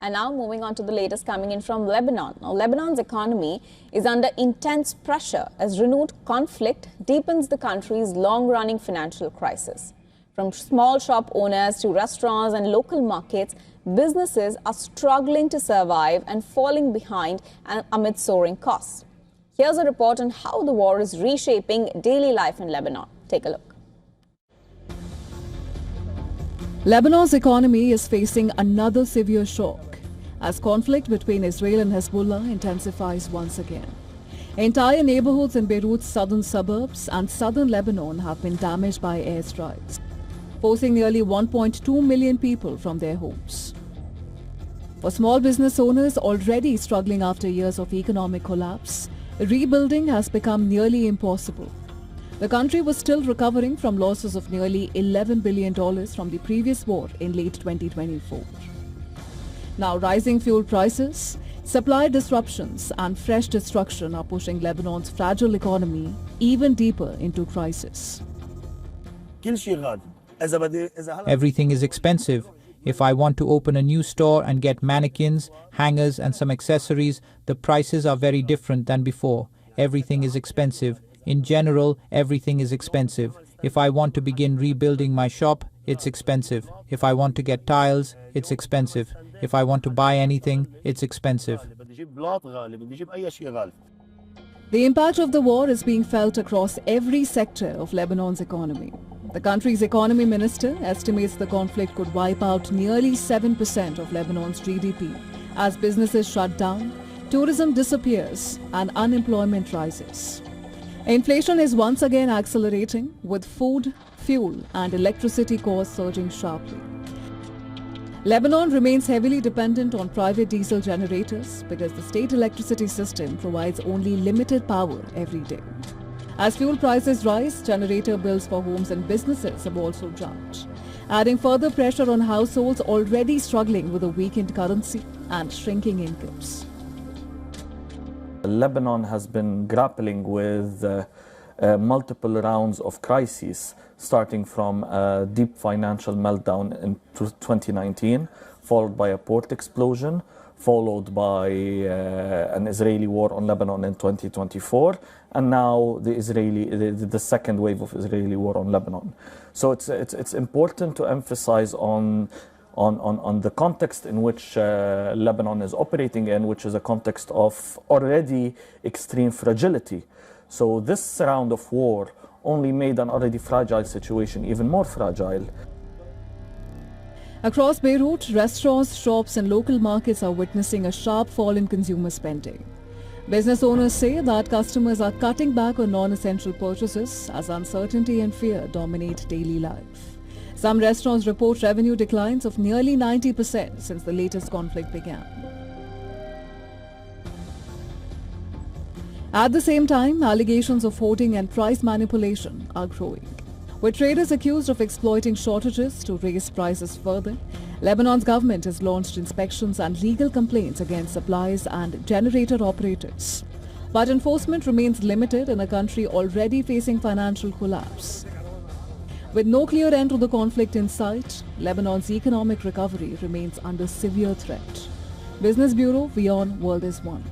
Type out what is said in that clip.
And now moving on to the latest coming in from Lebanon. Now, Lebanon's economy is under intense pressure as renewed conflict deepens the country's long-running financial crisis. From small shop owners to restaurants and local markets, businesses are struggling to survive and falling behind amid soaring costs. Here's a report on how the war is reshaping daily life in Lebanon. Take a look. Lebanon's economy is facing another severe shock as conflict between Israel and Hezbollah intensifies once again. Entire neighborhoods in Beirut's southern suburbs and southern Lebanon have been damaged by airstrikes, forcing nearly 1.2 million people from their homes. For small business owners already struggling after years of economic collapse, rebuilding has become nearly impossible. The country was still recovering from losses of nearly $11 billion from the previous war in late 2024. Now, rising fuel prices, supply disruptions and fresh destruction are pushing Lebanon's fragile economy even deeper into crisis. Everything is expensive. If I want to open a new store and get mannequins, hangers and some accessories, the prices are very different than before. Everything is expensive. In general, everything is expensive. If I want to begin rebuilding my shop, it's expensive. If I want to get tiles, it's expensive. If I want to buy anything, it's expensive. The impact of the war is being felt across every sector of Lebanon's economy. The country's economy minister estimates the conflict could wipe out nearly 7% of Lebanon's GDP as businesses shut down, tourism disappears, and unemployment rises. Inflation is once again accelerating, with food, fuel, and electricity costs surging sharply. Lebanon remains heavily dependent on private diesel generators because the state electricity system provides only limited power every day. As fuel prices rise, generator bills for homes and businesses have also jumped, adding further pressure on households already struggling with a weakened currency and shrinking incomes. Lebanon has been grappling with multiple rounds of crises, starting from a deep financial meltdown in 2019, followed by a port explosion, followed by an Israeli war on Lebanon in 2024, and now the second wave of Israeli war on Lebanon. So it's important to emphasize on the context in which Lebanon is operating in, which is a context of already extreme fragility. So this round of war only made an already fragile situation even more fragile. Across Beirut, restaurants, shops and local markets are witnessing a sharp fall in consumer spending. Business owners say that customers are cutting back on non-essential purchases as uncertainty and fear dominate daily life. Some restaurants report revenue declines of nearly 90% since the latest conflict began. At the same time, allegations of hoarding and price manipulation are growing, with traders accused of exploiting shortages to raise prices further. Lebanon's government has launched inspections and legal complaints against suppliers and generator operators. But enforcement remains limited in a country already facing financial collapse. With no clear end to the conflict in sight, Lebanon's economic recovery remains under severe threat. Business Bureau, WION World is One.